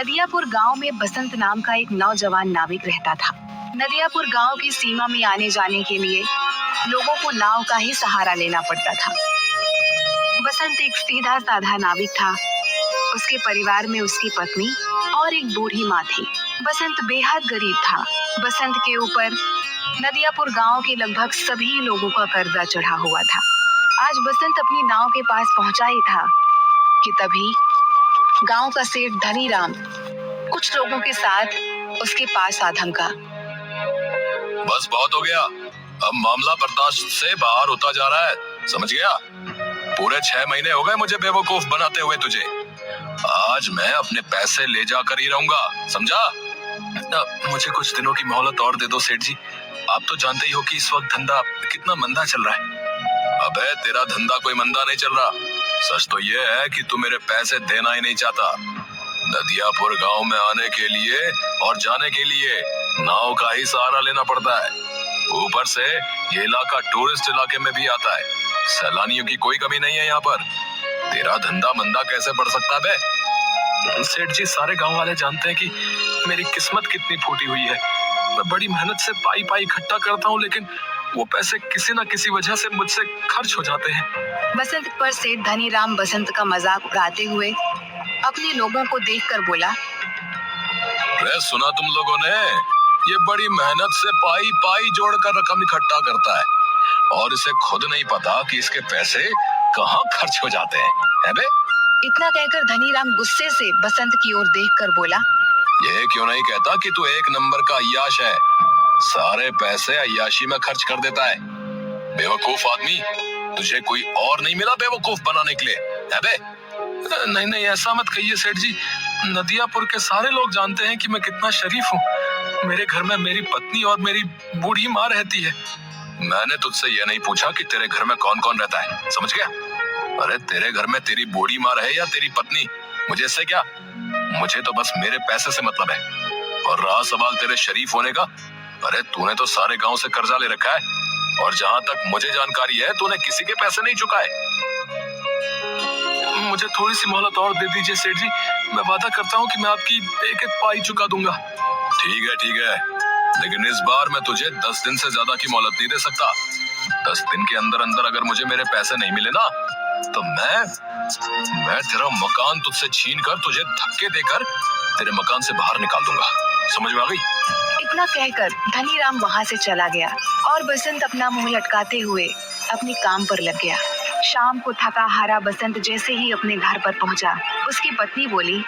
नदियापुर गांव में बसंत नाम का एक नौजवान नाविक रहता था। नदियापुर गांव की सीमा में आने जाने के लिए लोगों को नाव का ही सहारा लेना पड़ता था। बसंत एक सीधा साधा नाविक था। उसके परिवार में उसकी पत्नी और एक बूढ़ी माँ थी। बसंत बेहद गरीब था। बसंत के ऊपर नदियापुर गांव के लगभग सभी लोगों का कर्जा चढ़ा हुआ था। आज बसंत अपनी नाव के पास पहुंचा ही था कि तभी गांव का सेठ धनीराम कुछ लोगों के साथ उसके पास आ धमका। बस बहुत हो गया, अब मामला बर्दाश्त से बाहर होता जा रहा है, समझ गया? पूरे 6 महीने हो गए मुझे बेवकूफ बनाते हुए तुझे। आज मैं अपने पैसे ले जाकर ही रहूंगा, समझा? मुझे कुछ दिनों की मोहलत और दे दो सेठ जी। आप तो जानते ही हो कि इस वक्त धंधा कितना मंदा चल रहा है। अबे तेरा धंधा कोई मंदा नहीं चल रहा। सच तो ये है कि तू मेरे पैसे देना ही नहीं चाहता। नदियापुर गांव में आने के लिए और जाने के लिए नाव का ही सहारा लेना पड़ता है। ऊपर से ये इलाका टूरिस्ट इलाके में भी आता है। सैलानियों की कोई कमी नहीं है यहाँ पर। तेरा धंधा मंदा कैसे बढ़ सकता है बे? सेठ जी, सारे गांव वाले जानते हैं कि मेरी किस्मत कितनी फूटी हुई है। मैं बड़ी मेहनत से पाई पाई इकट्ठा करता हूँ, लेकिन वो पैसे किसी न किसी वजह से मुझसे खर्च हो जाते हैं। बसंत पर सेठ धनीराम बसंत का मजाक उड़ाते हुए अपने लोगों को देखकर बोला। रे सुना तुम लोगों ने? ये बड़ी मेहनत से पाई पाई जोड़कर रकम इकट्ठा करता है और इसे खुद नहीं पता कि इसके पैसे कहाँ खर्च हो जाते हैं बे? इतना कहकर धनीराम गुस्से से बसंत की ओर देखकर बोला। ये क्यों नहीं कहता कि तू एक नंबर का अय्याश है? सारे पैसे अय्याशी में खर्च कर देता है। बेवकूफ आदमी, तुझे कोई और नहीं मिला बेवकूफ बनाने के लिए, है बे? नहीं नहीं, ऐसा मत कहिए सेठ जी। नदियापुर के सारे लोग जानते हैं कि मैं कितना शरीफ हूँ। मेरे घर में मेरी पत्नी और मेरी बूढ़ी माँ रहती है। मैंने तुझसे ये नहीं पूछा कि तेरे घर में कौन कौन रहता है, समझ गया? अरे तेरे घर में तेरी बूढ़ी माँ रहे या तेरी पत्नी, मुझे इससे क्या? मुझे तो बस मेरे पैसे से मतलब है। और रहा सवाल तेरे शरीफ होने का, अरे तूने तो सारे गांव से कर्जा ले रखा है और जहां तक मुझे जानकारी है तूने किसी के पैसे नहीं चुकाए। मुझे थोड़ी सी मोहलत और दे दीजिए सेठ जी। मैं वादा करता हूँ कि मैं आपकी एक एक पाई चुका दूंगा। ठीक है, लेकिन इस बार मैं तुझे 10 दिन से ज्यादा की मोहलत नहीं दे सकता। 10 दिन के अंदर अंदर अगर मुझे मेरे पैसे नहीं मिले ना, तो मैं तेरा मकान तुझसे छीन कर तुझे धक्के देकर तेरे मकान से बाहर निकाल दूंगा। समझ में आ गई? इतना कहकर धनीराम वहां से चला गया और बसंत अपना मुंह लटकाते हुए अपने काम पर लग गया। शाम को थका हारा बसंत जैसे ही अपने घर पर पहुंचा, उसकी पत्नी बोली।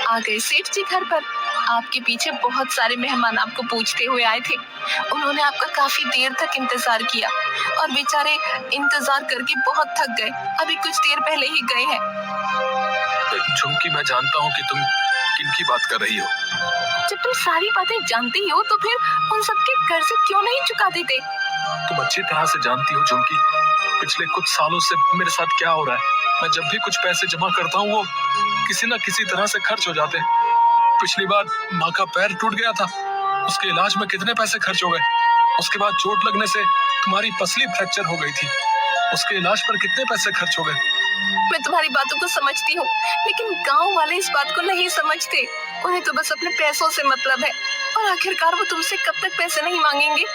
आ गए सेठ जी घर पर। आपके पीछे बहुत सारे मेहमान आपको पूछते हुए आए थे। उन्होंने आपका काफी देर तक इंतजार किया और बेचारे इंतजार करके बहुत थक गए। अभी कुछ देर पहले ही गए हैं। झुमकी, मैं जानता हूँ कि तुम किनकी बात कर रही हो। जब तुम सारी बातें जानती हो तो फिर उन सबके कर्ज क्यों नहीं चुका देते? तुम अच्छी तरह से जानती हो झुमकी, पिछले कुछ सालों से मेरे साथ क्या हो रहा है। मैं जब भी कुछ पैसे जमा करता हूँ वो किसी न किसी तरह से खर्च हो जाते हैं। पिछली बार माँ का पैर टूट गया था, उसके इलाज में कितने पैसे खर्च हो गए। उसके बाद चोट लगने से तुम्हारी पसली फ्रैक्चर हो गई थी, उसके इलाज पर कितने पैसे खर्च हो गए। मैं तुम्हारी बातों को समझती हूँ, लेकिन गांव वाले इस बात को नहीं समझते। उन्हें तो बस अपने पैसों से मतलब है और आखिरकार वो तुमसे कब तक पैसे नहीं मांगेंगे।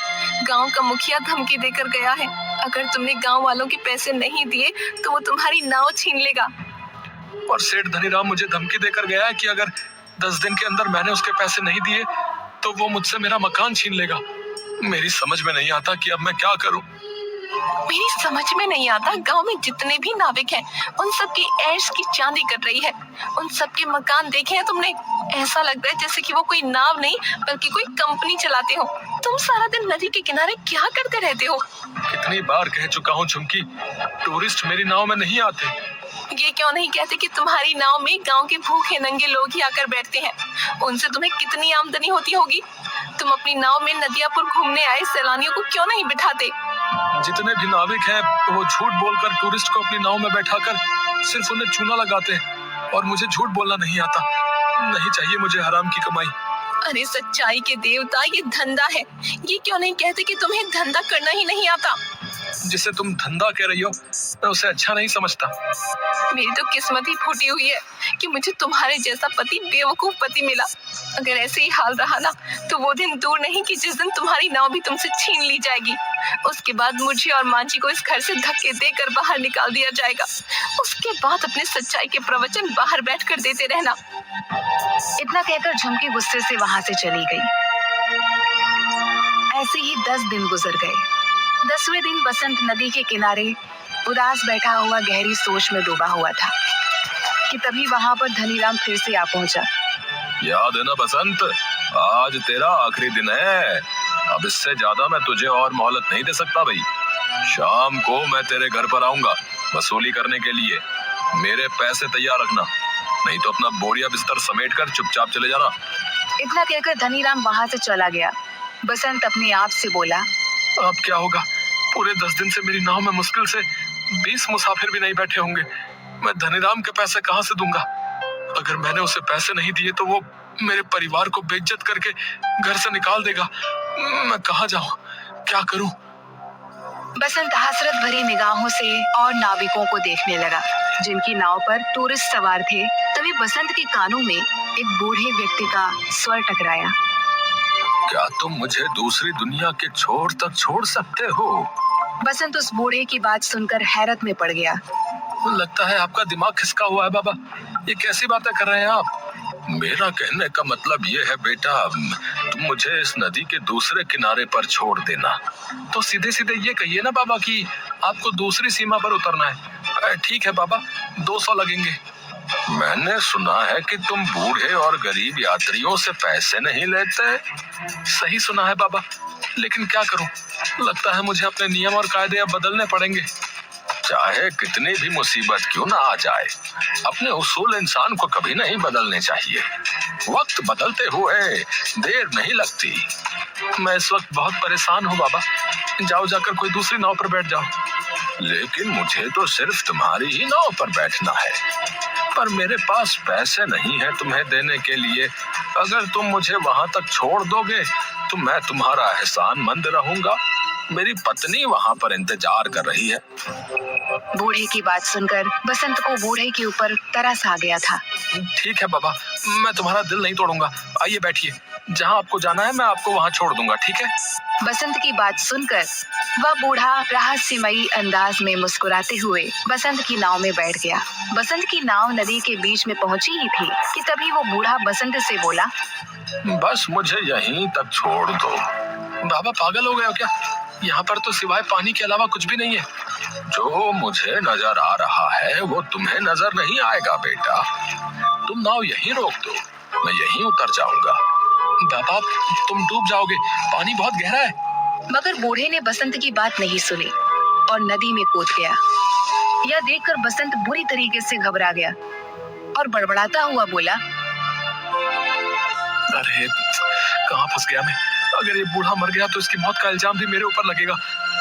गांव का मुखिया धमकी देकर गया है, अगर तुमने गांव वालों के पैसे नहीं दिए तो वो तुम्हारी नाव छीन लेगा। और सेठ धनीराम मुझे धमकी देकर गया है कि अगर 10 दिन के अंदर मैंने उसके पैसे नहीं दिए तो वो मुझसे मेरा मकान छीन लेगा। मेरी समझ में नहीं आता कि अब मैं क्या करूं। मेरी समझ में नहीं आता, गांव में जितने भी नाविक हैं उन सब की ऐश की चांदी कट रही है। उन सब के मकान देखे हैं तुमने? ऐसा लगता है जैसे कि वो कोई नाव नहीं बल्कि कोई कंपनी चलाते हो। तुम सारा दिन नदी के किनारे क्या करते रहते हो? कितनी बार कह चुका हूँ झुमकी, टूरिस्ट मेरी नाव में नहीं आते। ये क्यों नहीं कहते कि तुम्हारी नाव में गांव के भूखे नंगे लोग ही आकर बैठते हैं? उनसे तुम्हें कितनी आमदनी होती होगी। तुम अपनी नाव में नदियापुर घूमने आए सैलानियों को क्यों नहीं बिठाते? जितने भी नाविक हैं वो झूठ बोलकर टूरिस्ट को अपनी नाव में बैठाकर सिर्फ उन्हें चूना लगाते हैं और मुझे झूठ बोलना नहीं आता। नहीं चाहिए मुझे हराम की कमाई। अरे सच्चाई के देवता, ये धंधा है। ये क्यों नहीं कहते कि तुम्हें धंधा करना ही नहीं आता? जिसे तुम धंधा कह रही हो मैं उसे अच्छा नहीं समझता। मेरी तो किस्मत ही फूटी हुई है कि मुझे तुम्हारे जैसा पति, बेवकूफ पति मिला। अगर ऐसे ही हाल रहा ना तो वो दिन दूर नहीं कि जिस दिन तुम्हारी नाव भी तुमसे छीन ली जाएगी। उसके बाद मुझे और मांझी को इस घर से धक्के देकर बाहर निकाल दिया जाएगा। उसके बाद अपने सच्चाई के प्रवचन बाहर बैठकर देते रहना। इतना कहकर झुमकी गुस्से से वहां से चली गई। ऐसे ही 10 दिन गुजर गए। 10वें दिन बसंत नदी के किनारे उदास बैठा हुआ गहरी सोच में डूबा हुआ था कि तभी वहां पर धनीराम फिर से आ पहुंचा। याद है ना बसंत, आज तेरा आखिरी दिन है। अब इससे ज्यादा मैं तुझे और मोहलत नहीं दे सकता भाई। शाम को मैं तेरे घर पर आऊंगा वसूली करने के लिए। मेरे पैसे तैयार रखना, नहीं तो अपना बोरिया बिस्तर समेट कर चुपचाप चले जाना। इतना कहकर धनीराम वहां से चला गया। बसंत अपने आप से बोला, अब क्या होगा? पूरे 10 दिन से मेरी नाव में मुश्किल से 20 मुसाफिर भी नहीं बैठे होंगे। मैं धनीराम के पैसे कहाँ से दूंगा? अगर मैंने उसे पैसे नहीं दिए तो वो मेरे परिवार को बेइज्जत करके घर से निकाल देगा। मैं कहाँ जाऊं? क्या करूं? बसंत हसरत भरी निगाहों से और नाविकों को देखने लगा जिनकी नाव पर टूरिस्ट सवार थे। तभी बसंत के कानों में एक बूढ़े व्यक्ति का स्वर टकराया। क्या तुम मुझे दूसरी दुनिया के छोर तक छोड़ सकते हो? बसंत उस बूढ़े की बात सुनकर हैरत में पड़ गया। लगता है आपका दिमाग खिसका हुआ है बाबा। ये कैसी बातें कर रहे हैं आप? मेरा कहने का मतलब ये है बेटा, तुम मुझे इस नदी के दूसरे किनारे पर छोड़ देना। तो सीधे सीधे ये कहिए ना बाबा कि आपको दूसरी सीमा पर उतरना है। ठीक है बाबा, 200 लगेंगे। मैंने सुना है कि तुम बूढ़े और गरीब यात्रियों से पैसे नहीं लेते। सही सुना है बाबा, लेकिन क्या करूं? लगता है मुझे अपने नियम और कायदे अब बदलने पड़ेंगे। चाहे कितनी भी मुसीबत क्यों ना आ जाए, अपने उसूल इंसान को कभी नहीं बदलने चाहिए। वक्त बदलते हुए देर नहीं लगती। मैं इस वक्त बहुत परेशान हूँ बाबा। जाओ जाकर कोई दूसरी नाव पर बैठ जाओ। लेकिन मुझे तो सिर्फ तुम्हारी ही नाव पर बैठना है, पर मेरे पास पैसे नहीं है तुम्हें देने के लिए। अगर तुम मुझे वहां तक छोड़ दोगे तो मैं तुम्हारा एहसानमंद रहूंगा। मेरी पत्नी वहां पर इंतजार कर रही है। बूढ़े की बात सुनकर बसंत को बूढ़े के ऊपर तरस आ गया था। ठीक है बाबा, मैं तुम्हारा दिल नहीं तोड़ूंगा। आइए बैठिए, जहाँ आपको जाना है मैं आपको वहाँ छोड़ दूंगा, ठीक है? बसंत की बात सुनकर वह बूढ़ा रहस्यमयी अंदाज में मुस्कुराते हुए बसंत की नाव में बैठ गया। बसंत की नाव नदी के बीच में पहुंची ही थी कि तभी वो बूढ़ा बसंत से बोला, बस मुझे यहीं तक छोड़ दो। बाबा पागल हो गए हो क्या? यहाँ पर तो सिवाय पानी के अलावा कुछ भी नहीं है। जो मुझे नजर आ रहा है वो तुम्हें नजर नहीं आएगा बेटा। तुम नाव यहीं रोक दो, मैं यहीं उतर जाऊंगा। बाबा तुम डूब जाओगे, पानी बहुत गहरा है। मगर बूढ़े ने बसंत की बात नहीं सुनी और नदी में कूद गया। यह देखकर बसंत बुरी तरीके से घबरा गया और बड़बड़ाता हुआ बोला, अरे कहाँ फंस गया मैं? अगर ये बूढ़ा मर गया तो इसकी मौत का इल्जाम भी मेरे ऊपर लगेगा।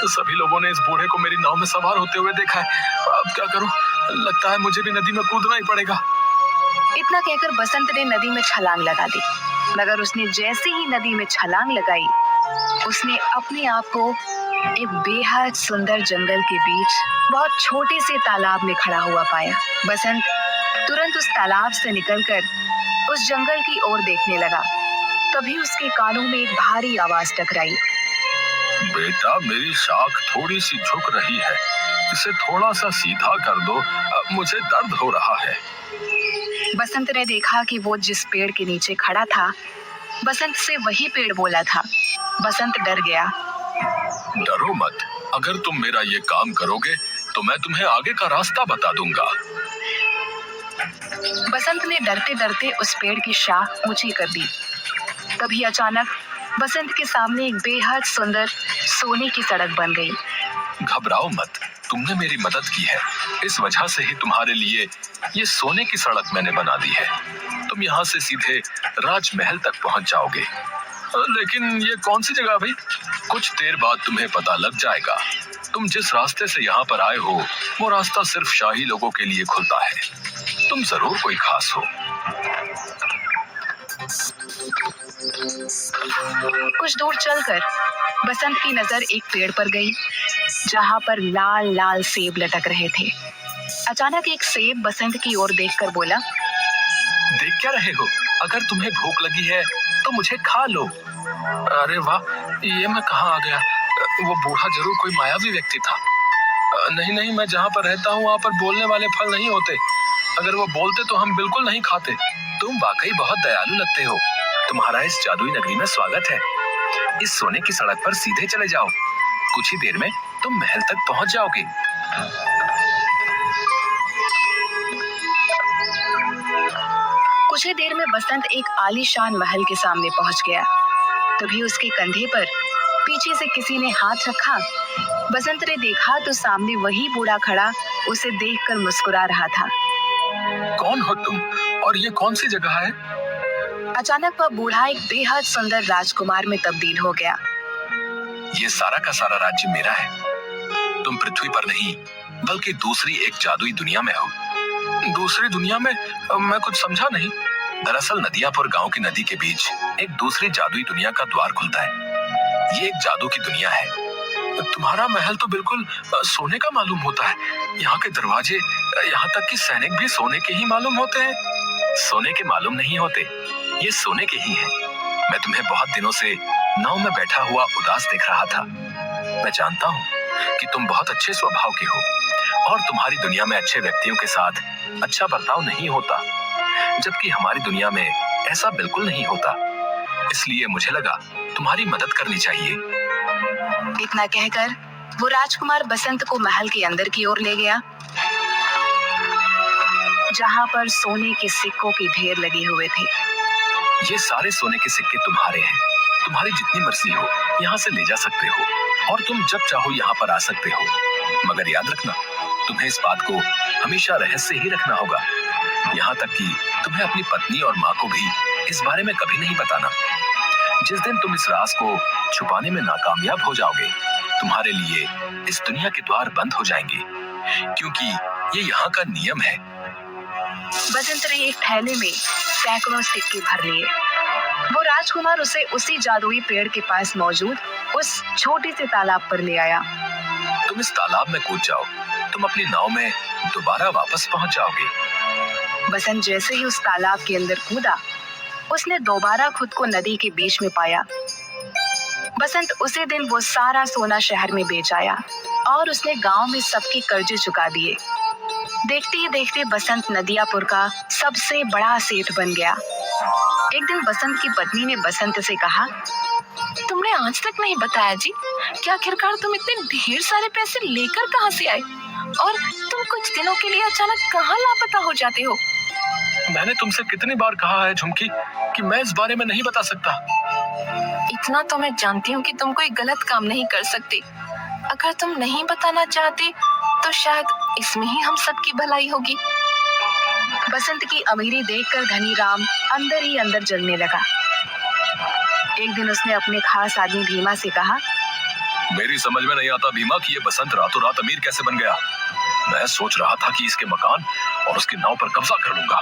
सभी लोगों ने इस बूढ़े को मेरी नाव में सवार होते हुए देखा है। अब क्या करूं? लगता है मुझे भी नदी में कूदना ही पड़ेगा। इतना कहकर बसंत ने नदी में छलांग लगा दी। मगर उसने जैसे ही नदी में छलांग लगाई, उसने अपने आप को एक बेहद सुंदर जंगल के बीच बहुत छोटे से तालाब में खड़ा हुआ पाया। बसंत तुरंत उस तालाब से निकलकर उस जंगल की ओर देखने लगा। तभी उसके कानों में एक भारी आवाज टकराई। बेटा मेरी शाख थोड़ी सी झुक रही है, इसे थोड़ा सा सीधा कर दो, मुझे दर्द हो रहा है। बसंत ने देखा कि वो जिस पेड़ के नीचे खड़ा था, बसंत से वही पेड़ बोला था। बसंत डर गया। डरो मत, अगर तुम मेरा ये काम करोगे तो मैं तुम्हें आगे का रास्ता बता दूंगा। बसंत ने डरते डरते उस पेड़ की शाख ऊंची कर दी। तभी अचानक बसंत के सामने एक बेहद सुंदर सोने की सड़क बन गई। घबराओ मत, तुमने मेरी मदद की है, इस वजह से ही तुम्हारे लिए ये सोने की सड़क मैंने बना दी है। तुम यहाँ से सीधे राजमहल तक पहुँच जाओगे। लेकिन ये कौन सी जगह भाई? कुछ देर बाद तुम्हें पता लग जाएगा। तुम जिस रास्ते से यहाँ पर आए हो वो रास्ता सिर्फ शाही लोगों के लिए खुलता है। तुम जरूर कोई खास हो। कुछ दूर चलकर बसंत की नजर एक पेड़ पर गई। जहां पर लाल लाल सेब लटक रहे थे। अचानक एक सेब बसंत की ओर देखकर बोला, देख क्या रहे हो? अगर तुम्हें भूख लगी है तो मुझे खा लो। अरे वाह, ये मैं कहाँ आ गया? वो बूढ़ा जरूर कोई मायावी व्यक्ति था। नहीं नहीं, मैं जहाँ पर रहता हूँ वहाँ पर बोलने वाले फल नहीं होते। अगर वो बोलते तो हम बिल्कुल नहीं खाते। तुम वाकई बहुत दयालु लगते हो। तुम्हारा इस जादुई नगरी में स्वागत है। इस सोने की सड़क पर सीधे चले जाओ। कुछ ही देर में तुम महल तक पहुंच जाओगे। कुछ ही देर में बसंत एक आलीशान महल के सामने पहुंच गया। तभी उसके कंधे पर पीछे से किसी ने हाथ रखा। बसंत ने देखा तो सामने वही बूढ़ा खड़ा उसे देखकर मुस्कुरा रहा था। कौन हो तुम और ये कौन सी जगह है? अचानक वह बूढ़ा एक बेहद सुंदर राजकुमार में तब्दील हो गया। ये सारा का सारा राज्य मेरा है। तुम पृथ्वी पर नहीं बल्कि दूसरी एक जादुई दुनिया में हो। दूसरी दुनिया में? मैं कुछ समझा नहीं। दरअसल नदियापुर गांव की नदी के बीच एक दूसरी जादुई दुनिया का द्वार खुलता है। ये एक जादू की दुनिया है। तुम्हारा महल तो बिल्कुल सोने का मालूम होता है। यहाँ के दरवाजे, यहाँ तक कि सैनिक भी सोने के ही मालूम होते हैं। सोने के मालूम नहीं होते, ये सोने के ही हैं। मैं तुम्हें बहुत दिनों से नाव में बैठा हुआ उदास देख रहा था। मैं जानता हूँ कि तुम बहुत अच्छे स्वभाव के हो और तुम्हारी दुनिया में अच्छे व्यक्तियों के साथ अच्छा बर्ताव नहीं होता, जबकि हमारी दुनिया में ऐसा बिल्कुल नहीं होता। इसलिए मुझे लगा तुम्हारी मदद करनी चाहिए। इतना कहकर वो राजकुमार बसंत को महल के अंदर की ओर ले गया, जहां पर सोने के सिक्कों के ढेर लगे हुए थे। ये सारे सोने के सिक्के तुम्हारे हैं। तुम्हारी जितनी मर्जी हो यहाँ से ले जा सकते हो और तुम जब चाहो यहाँ पर आ सकते हो। मगर याद रखना, तुम्हें इस बात को हमेशा रहस्य ही रखना होगा। यहाँ तक कि तुम्हें अपनी पत्नी और माँ को भी इस बारे में कभी नहीं बताना। जिस दिन तुम इस राज को छुपाने में नाकामयाब हो जाओगे, तुम्हारे लिए इस दुनिया के द्वार बंद हो जाएंगे, क्योंकि ये यहाँ का नियम है। बसंत ने एक थैले में सैकड़ों सिक्के भर लिए। वो राजकुमार उसे उसी जादुई पेड़ के पास मौजूद उस छोटे से तालाब पर ले आया। तुम इस तालाब में कूद जाओ, तुम अपनी नाव में दोबारा वापस पहुंच जाओगे। बसंत जैसे ही उस तालाब के अंदर कूदा, उसने दोबारा खुद को नदी के बीच में पाया। बसंत उसी दिन वो सारा सोना शहर में बेच आया और उसने गांव में सबके कर्जे चुका दिए। देखते ही देखते बसंत नदियापुर का सबसे बड़ा सेठ बन गया। एक दिन बसंत की पत्नी ने बसंत से कहा, तुमने आज तक नहीं बताया जी कि आखिरकार तुम इतने ढेर सारे पैसे लेकर कहाँ से आए और तुम कुछ दिनों के लिए अचानक कहाँ लापता हो जाते हो? मैंने तुमसे कितनी बार कहा है झुमकी कि मैं इस बारे में नहीं बता सकता। इतना तो मैं जानती हूँ कि तुम कोई गलत काम नहीं कर सकते। अगर तुम नहीं बताना चाहते तो शायद इसमें ही हम सबकी भलाई होगी। बसंत की अमीरी देखकर धनी राम अंदर ही अंदर जलने लगा। एक दिन उसने अपने खास आदमी भीमा से कहा, मेरी समझ में नहीं आता भीमा कि ये बसंत रातों रात अमीर कैसे बन गया। मैं सोच रहा था कि इसके मकान और उसकी नाव पर कब्जा कर लूंगा,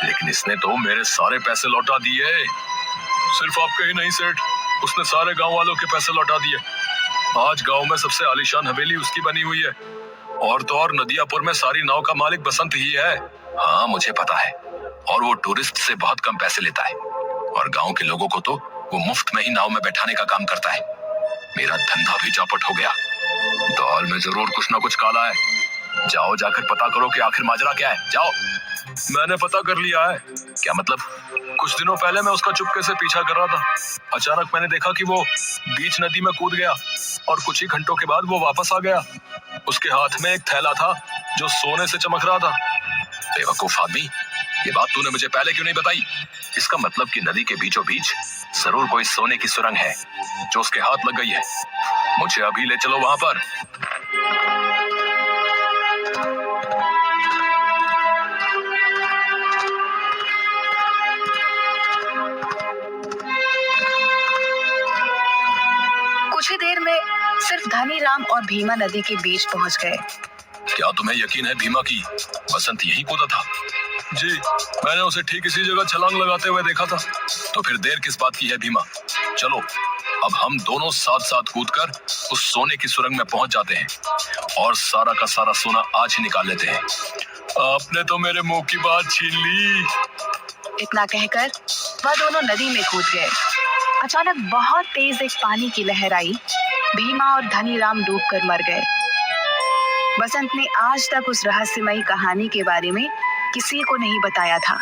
लेकिन इसने तो मेरे सारे पैसे लौटा दिए। सिर्फ आपके ही नहीं सेठ, उसने सारे गांव वालों के पैसे लौटा दिए। आज गांव में सबसे आलीशान हवेली उसकी बनी हुई है और तो और नदियापुर में सारी नाव का मालिक बसंत ही है। हाँ मुझे पता है, और वो टूरिस्ट से बहुत कम पैसे लेता है और गांव के लोगों को तो वो मुफ्त में ही नाव में बैठाने का काम करता है। मेरा धंधा भी चौपट हो गया। दाल में जरूर कुछ ना कुछ काला है। जाओ जाकर पता करो कि आखिर माजरा क्या है। जाओ। मैंने पता कर लिया है। क्या मतलब? कुछ दिनों पहले मैं उसका चुपके से पीछा कर रहा था। अचानक मैंने देखा कि वो बीच नदी में कूद गया और कुछ ही घंटों के बाद वो वापस आ गया। उसके हाथ में एक थैला था जो सोने से चमक रहा था। बेवकूफ आदमी, ये बात तूने मुझे पहले क्यों नहीं बताई? इसका मतलब कि नदी के बीचों बीच जरूर कोई सोने की सुरंग है जो उसके हाथ लग गई है। मुझे अभी ले चलो वहां पर। कुछ ही देर में सिर्फ धनी राम और भीमा नदी के बीच पहुंच गए। क्या तुम्हें यकीन है भीमा की बसंत यहीं कूदा था? जी, मैंने उसे ठीक इसी जगह छलांग लगाते हुए देखा था। तो फिर देर किस बात की है भीमा? चलो अब हम दोनों साथ साथ कूदकर उस सोने की सुरंग में पहुंच जाते हैं और सारा का सारा सोना आज ही निकाल लेते हैं। आपने तो मेरे मुंह की बात छीन ली। इतना कहकर वह दोनों नदी में कूद गए। अचानक बहुत तेज एक पानी की लहर आई। भीमा और धनीराम डूबकर मर गए। बसंत ने आज तक उस रहस्यमयी कहानी के बारे में किसी को नहीं बताया था।